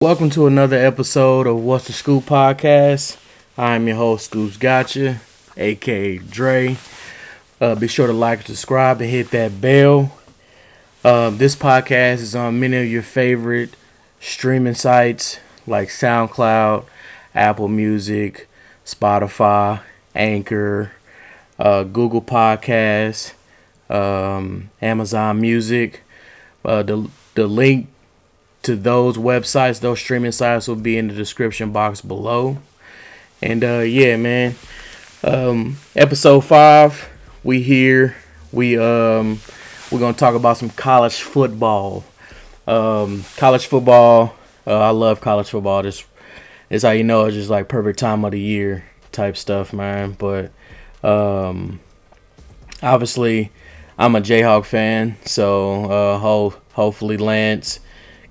Welcome to another episode of What's the Skewp podcast. I'm your host, SkewpzGotcha, aka Dre. Be sure to like, subscribe, and hit that bell. This podcast is on many of your favorite streaming sites like SoundCloud, Apple Music, Spotify, Anchor, Google Podcasts, Amazon Music. The link to those websites, those streaming sites will be in the description box below. And yeah, man. Episode 5, we here. We're gonna talk about some college football. College football. I love college football. This is how you know it's just like perfect time of the year type stuff, man. But obviously, I'm a Jayhawk fan, so hopefully Lance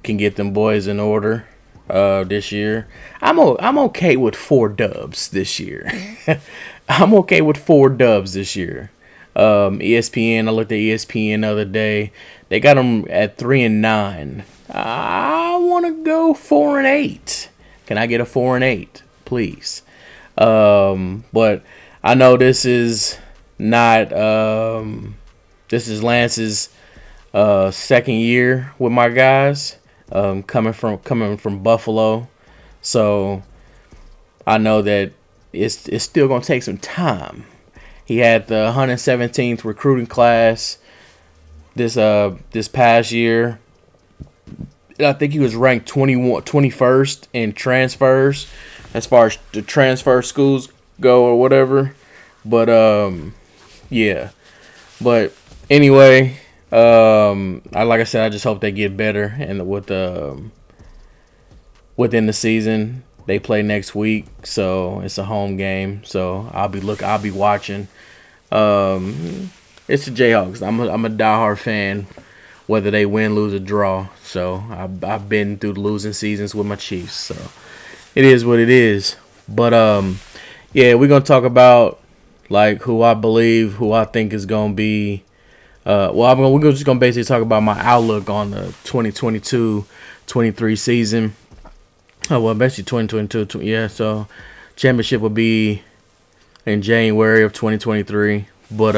can get them boys in order this year. I'm okay with 4 dubs this year. I'm okay with 4 dubs this year. ESPN, I looked at ESPN the other day. They got them at 3-9. I want to go 4-8. Can I get a 4-8, please? But I know this is not. This is Lance's second year with my guys. Coming from Buffalo, so I know that it's still gonna take some time. He had the 117th recruiting class this past year. I think he was ranked 21st in transfers as far as the transfer schools go or whatever. But yeah. But anyway. Like I said, I just hope they get better and within the season. They play next week, so it's a home game. So I'll be watching. It's the Jayhawks. I'm a diehard fan, whether they win, lose, or draw. So I've been through the losing seasons with my Chiefs. So it is what it is. But yeah, we're gonna talk about like who I think is gonna be. We're just going to basically talk about my outlook on the 2022-23 season. Basically 2022. Yeah, so championship will be in January of 2023. But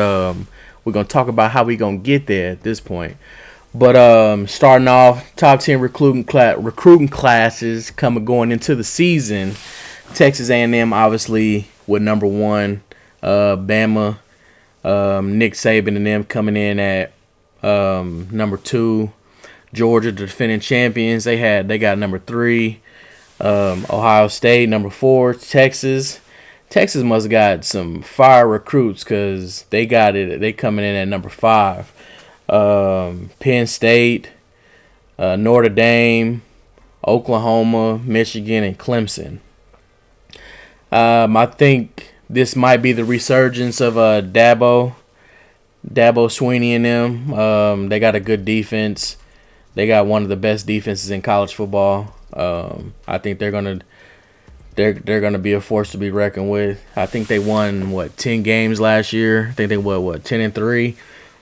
we're going to talk about how we're going to get there at this point. But starting off, top 10 recruiting classes going into the season. Texas A&M, obviously, with number 1. Bama. Nick Saban and them coming in at number 2. Georgia, the defending champions, they got number 3. Ohio State, number 4. Texas must have got some fire recruits because they got it. They coming in at number 5. Penn State, Notre Dame, Oklahoma, Michigan, and Clemson. I think this might be the resurgence of Dabo Swinney and them. They got a good defense. They got one of the best defenses in college football. I think they're gonna be a force to be reckoned with. I think they won 10 games last year. I think they won 10-3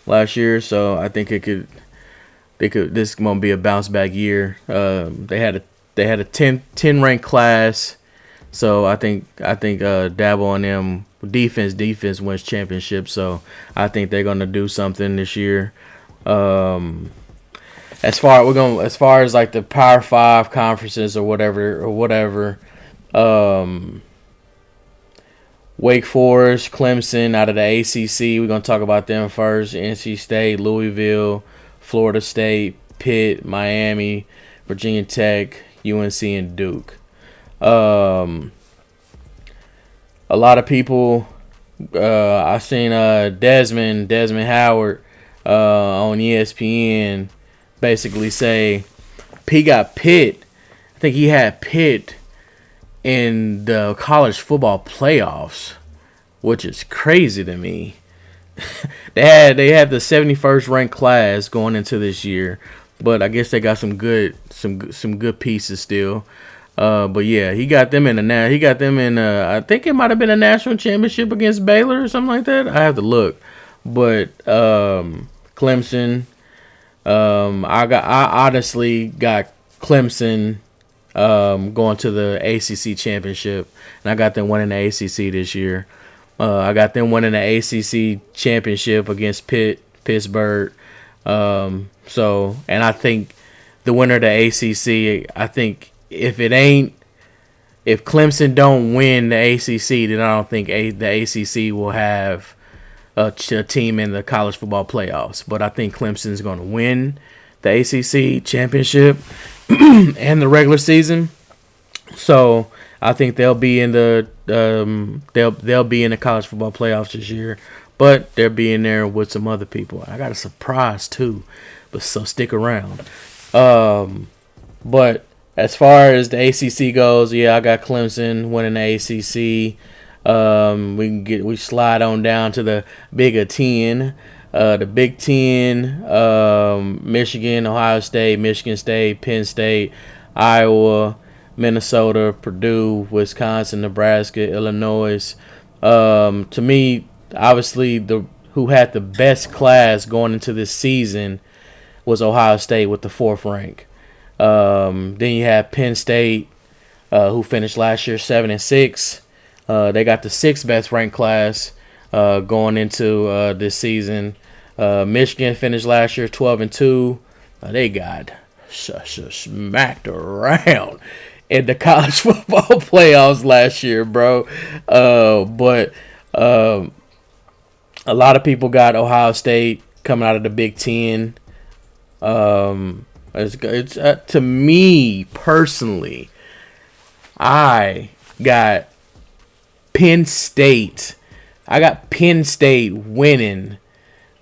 last year. So I think this is gonna be a bounce back year. They had a 10 ranked class. So I think Dabo and them defense wins championships. So I think they're gonna do something this year. As far as like the Power 5 conferences or whatever. Wake Forest, Clemson out of the ACC. We're gonna talk about them first. NC State, Louisville, Florida State, Pitt, Miami, Virginia Tech, UNC, and Duke. A lot of people, I've seen Desmond Howard on ESPN basically say he got Pitt. I think he had Pitt in the college football playoffs, which is crazy to me. They had the 71st ranked class going into this year, but I guess they got some good pieces still. But yeah, he got them in I think it might have been a national championship against Baylor or something like that. I have to look. But Clemson, I honestly got Clemson going to the ACC championship, and I got them winning the ACC this year. I got them winning the ACC championship against Pittsburgh. And I think the winner of the ACC, I think if Clemson don't win the ACC, then I don't think the ACC will have a team in the college football playoffs. But I think Clemson's going to win the ACC championship and the regular season. So I think they'll be in the they'll be in the college football playoffs this year, but they'll be in there with some other people. I got a surprise too, but so stick around. But as far as the ACC goes, yeah, I got Clemson winning the ACC. We slide on down to the Big Ten. The Big Ten, Michigan, Ohio State, Michigan State, Penn State, Iowa, Minnesota, Purdue, Wisconsin, Nebraska, Illinois. To me, obviously, who had the best class going into this season was Ohio State with the 4th rank. Then you have Penn State, who finished last year 7-6. They got the 6th best ranked class going into this season. Michigan finished last year 12-2. They got smacked around in the college football playoffs last year, bro. But a lot of people got Ohio State coming out of the Big Ten. It's to me personally, I got Penn State. I got Penn State winning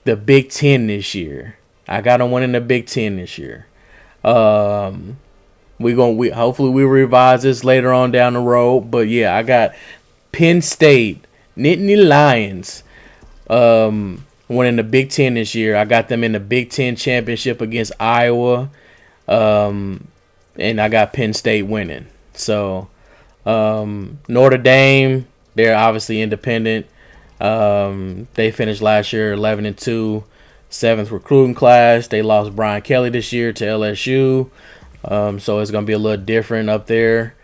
the Big Ten this year. I got them winning the Big Ten this year. Hopefully we revise this later on down the road. But yeah, I got Penn State, Nittany Lions, winning the Big Ten this year. I got them in the Big Ten championship against Iowa. And I got Penn State winning. So Notre Dame, they're obviously independent. They finished last year 11-2, 7th recruiting class. They lost Brian Kelly this year to LSU. So it's going to be a little different up there.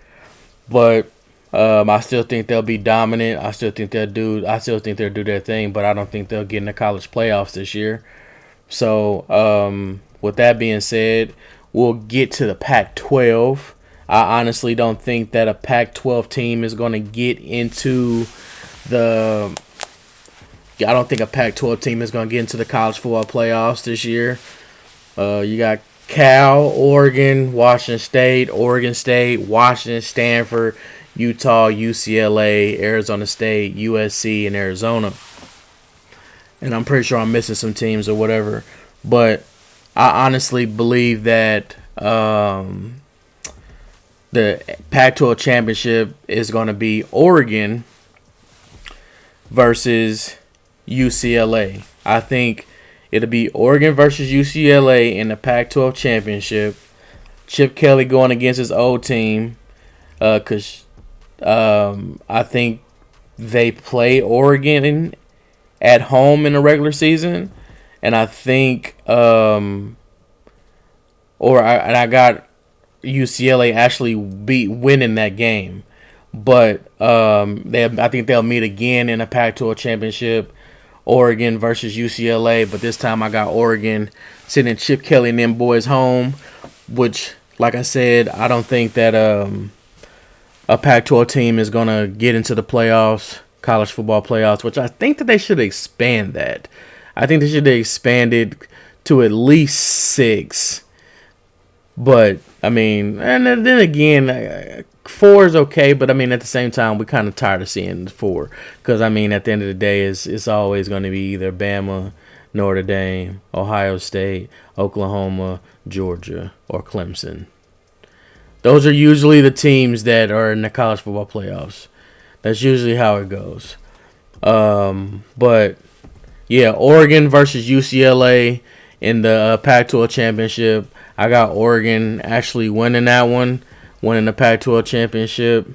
But I still think they'll be dominant. I still think they'll do their thing, but I don't think they'll get in the college playoffs this year. So with that being said, we'll get to the Pac-12. I honestly don't think that a Pac-12 team is going to get into the I don't think a Pac-12 team is going to get into the college football playoffs this year. You got Cal, Oregon, Washington State, Oregon State, Washington, Stanford, Utah, UCLA, Arizona State, USC, and Arizona. And I'm pretty sure I'm missing some teams or whatever. But I honestly believe that the Pac-12 championship is going to be Oregon versus UCLA. I think it'll be Oregon versus UCLA in the Pac-12 championship. Chip Kelly going against his old team because I think they play Oregon at home in the regular season, and I think I got UCLA actually winning that game. But I think they'll meet again in a Pac-12 championship, Oregon versus UCLA. But this time I got Oregon sending Chip Kelly and them boys home, which, like I said, I don't think that a Pac-12 team is going to get into the playoffs, college football playoffs, which I think that they should expand that. I think they should have expanded to at least 6. But, I mean, and then again, 4 is okay, but I mean, at the same time, we're kind of tired of seeing 4. Because, I mean, at the end of the day, it's always going to be either Bama, Notre Dame, Ohio State, Oklahoma, Georgia, or Clemson. Those are usually the teams that are in the college football playoffs. That's usually how it goes. But, yeah, Oregon versus UCLA in the Pac-12 championship. I got Oregon actually winning that one, winning the Pac-12 championship.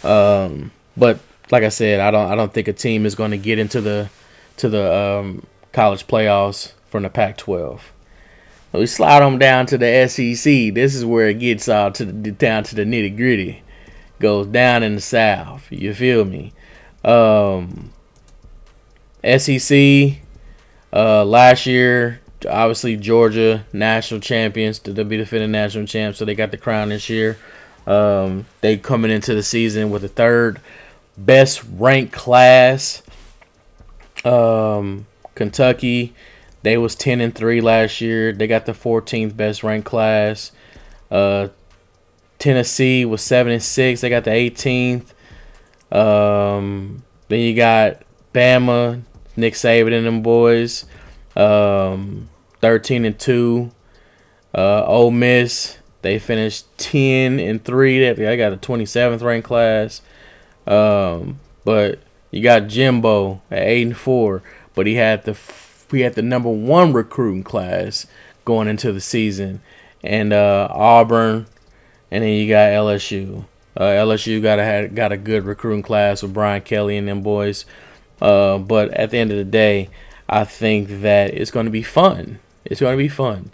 But like I said, I don't think a team is going to get into the college playoffs from the Pac-12. We slide them down to the SEC. This is where it gets all down to the nitty gritty. Goes down in the South. You feel me? SEC. Last year, obviously Georgia national champions. They'll be defending national champs, so they got the crown this year. They coming into the season with the third best ranked class. Kentucky, they was 10-3 last year. They got the 14th best ranked class. Tennessee was 7-6. They got the 18th. Then you got Bama, Nick Saban and them boys, 13-2. Ole Miss, they finished 10-3. They got a 27th ranked class. But you got Jimbo at 8-4, but he had the number one recruiting class going into the season, and Auburn, and then you got LSU. LSU got a good recruiting class with Brian Kelly and them boys. But at the end of the day, I think that it's going to be fun. It's going to be fun.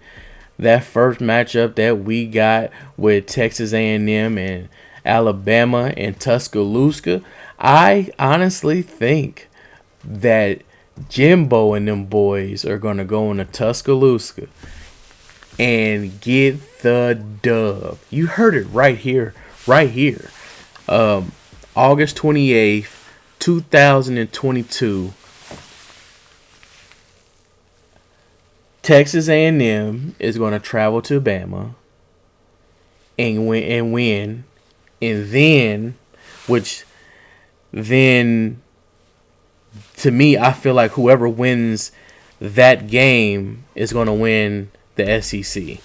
That first matchup that we got with Texas A&M and Alabama and Tuscaloosa, I honestly think that Jimbo and them boys are going to go into Tuscaloosa and get the dub. You heard it right here. August 28th, 2022. Texas A&M is going to travel to Bama and win. And then, to me, I feel like whoever wins that game is going to win the SEC.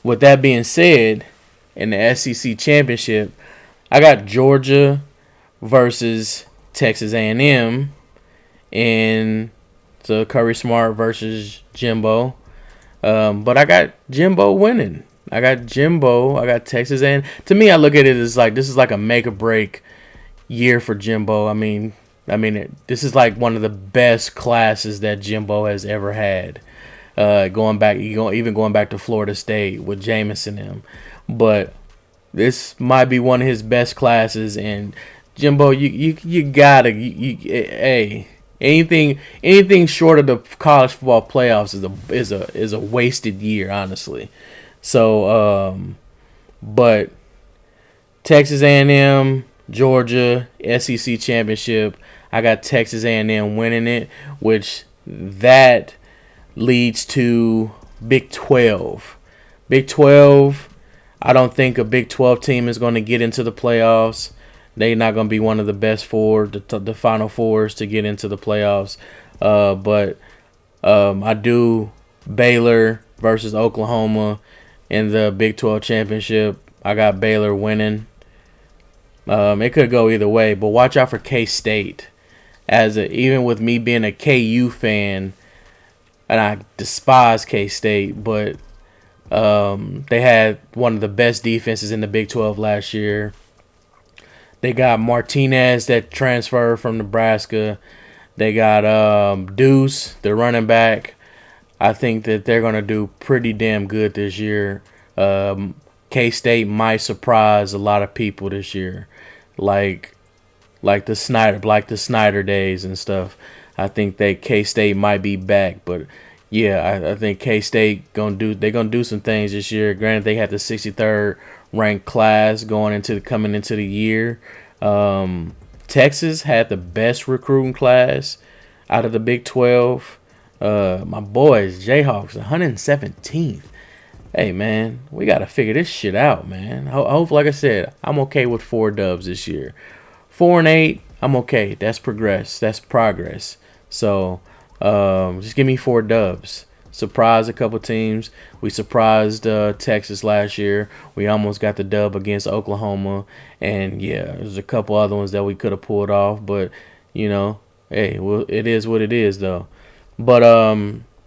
With that being said, in the SEC championship, I got Georgia versus Texas A&M, and so Curry Smart versus Jimbo. But I got Jimbo winning. I got Texas A&M. To me, I look at it as like this is like a make or break year for Jimbo. I mean, this is like one of the best classes that Jimbo has ever had. Going back to Florida State with Jameis and them, but this might be one of his best classes. And Jimbo, you gotta anything short of the college football playoffs is a wasted year, honestly. So, but Texas A&M, Georgia, SEC championship, I got Texas A&M winning it, which that leads to Big 12. Big 12, I don't think a Big 12 team is going to get into the playoffs. They're not going to be one of the best four, the Final Fours to get into the playoffs. But I do Baylor versus Oklahoma in the Big 12 championship. I got Baylor winning. It could go either way, but watch out for K-State. Even with me being a KU fan, and I despise K-State, but they had one of the best defenses in the Big 12 last year. They got Martinez that transferred from Nebraska. They got Deuce, the running back. I think that they're going to do pretty damn good this year. K-State might surprise a lot of people this year, like the Snyder days and stuff. I think that K-State might be back, but yeah, I think K-State gonna do some things this year. Granted, they had the 63rd ranked class coming into the year. Texas had the best recruiting class out of the Big 12. My boys, Jayhawks, 117th. Hey, man, we got to figure this shit out, man. Hopefully, like I said, I'm okay with 4 dubs this year. 4-8, I'm okay. That's progress. So, just give me 4 dubs. Surprise a couple teams. We surprised Texas last year. We almost got the dub against Oklahoma. And, yeah, there's a couple other ones that we could have pulled off. But, hey, well, it is what it is, though. But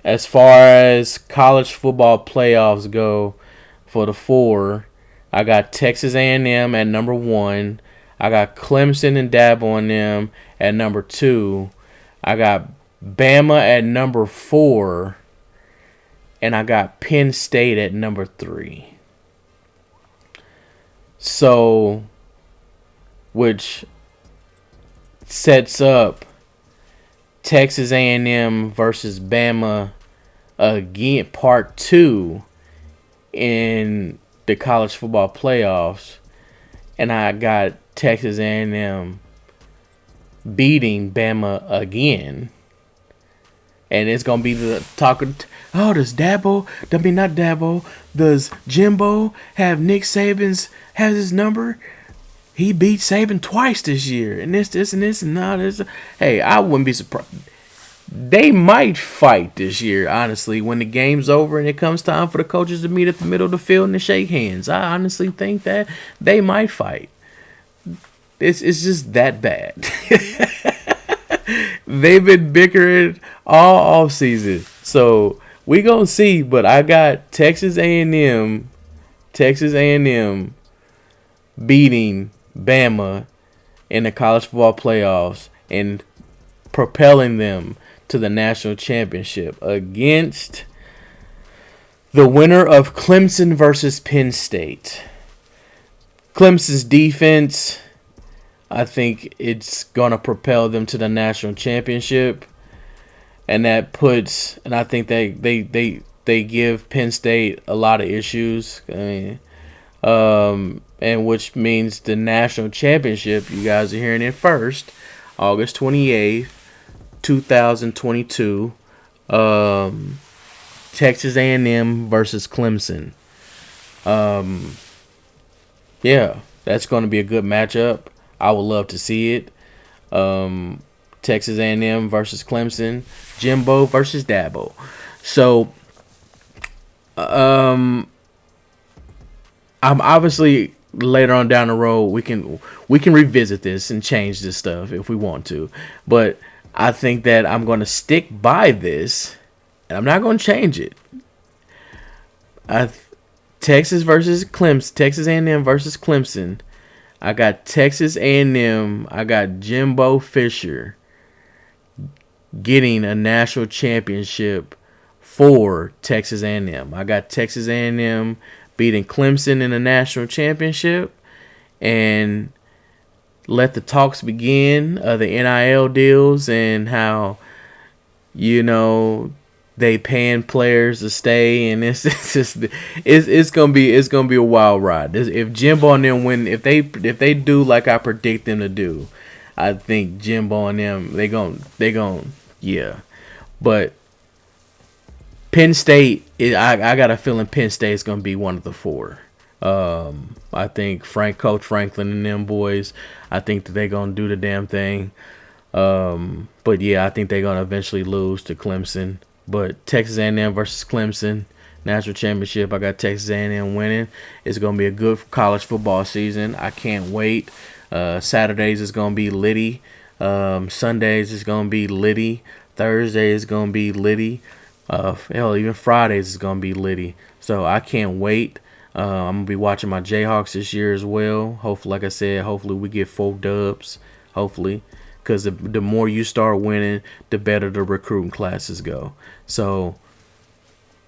as far as college football playoffs go, for the 4, I got Texas A&M at number 1. I got Clemson and Dabo on them at number 2. I got Bama at number 4. and I got Penn State at number 3. So, which sets up Texas A&M versus Bama again, part 2 in the college football playoffs, and I got Texas A&M beating Bama again. And it's going to be the talking, does Jimbo have Nick Saban's, has his number? He beat Saban twice this year. And this, and this. Hey, I wouldn't be surprised. They might fight this year, honestly, when the game's over and it comes time for the coaches to meet at the middle of the field and to shake hands. I honestly think that they might fight. It's just that bad. They've been bickering all offseason. So we gonna see, but I got Texas A&M beating Bama in the college football playoffs and propelling them to the national championship against the winner of Clemson versus Penn State. Clemson's defense, I think it's going to propel them to the national championship. And I think they give Penn State a lot of issues. And which means the national championship, you guys are hearing it first, August 28th, 2022, Texas A&M versus Clemson. Yeah, that's going to be a good matchup. I would love to see it. Texas A&M versus Clemson, Jimbo versus Dabo. So, I'm obviously later on down the road we can revisit this and change this stuff if we want to, but I think that I'm going to stick by this, and I'm not going to change it. Texas versus Clemson, Texas A&M versus Clemson. I got Texas A&M. I got Jimbo Fisher getting a national championship for Texas A&M. I got Texas A&M beating Clemson in a national championship, and let the talks begin of the NIL deals and how, they paying players to stay, and it's gonna be a wild ride. If Jimbo and them win, if they do like I predict them to do, I think Jimbo and them they gon' yeah. But Penn State, I got a feeling Penn State's gonna be one of the 4. I think Coach Franklin and them boys, I think that they're gonna do the damn thing. But yeah, I think they're gonna eventually lose to Clemson. But Texas A&M versus Clemson, national championship, I got Texas A&M winning. It's going to be a good college football season. I can't wait. Saturdays is going to be litty. Sundays is going to be litty. Thursday is going to be litty. Hell, even Fridays is going to be litty. So I can't wait. I'm going to be watching my Jayhawks this year as well. Hopefully, like I said, hopefully we get 4 dubs. Hopefully. Because the more you start winning, the better the recruiting classes go. So,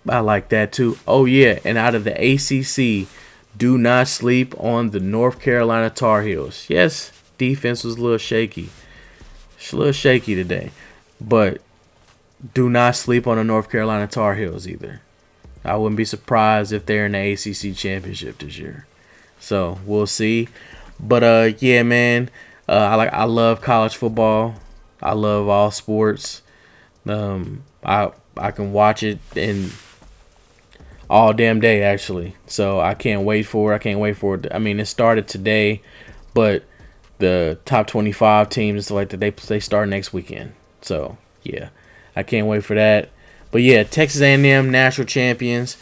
I like that too. Oh, yeah, and out of the ACC, do not sleep on the North Carolina Tar Heels. Yes, defense was a little shaky. It's a little shaky today. But do not sleep on the North Carolina Tar Heels either. I wouldn't be surprised if they're in the ACC championship this year. So, we'll see. But, yeah, man. I love college football. I love all sports. I can watch it in all damn day actually. So I can't wait for it. I mean, it started today, but the top 25 teams like that they start next weekend. So yeah, I can't wait for that. But yeah, Texas A&M national champions.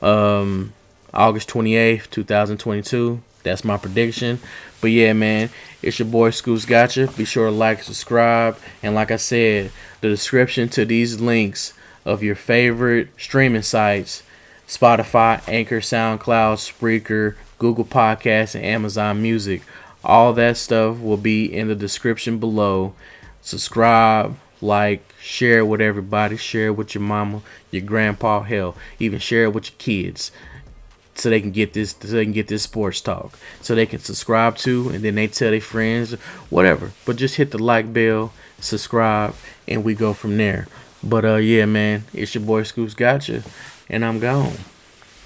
August 28th, 2022. That's my prediction. But yeah, man, it's your boy SkewpzGotcha. Be sure to like, subscribe, and like I said, the description to these links of your favorite streaming sites, Spotify, Anchor, SoundCloud, Spreaker, Google Podcasts, and Amazon Music. All that stuff will be in the description below. Subscribe, like, share it with everybody. Share it with your mama, your grandpa, hell, even share it with your kids, so they can get this, sports talk, so they can subscribe to, and then they tell their friends, whatever. But just hit the like bell, subscribe, and we go from there. But yeah, man, it's your boy SkewpzGotcha, and I'm gone.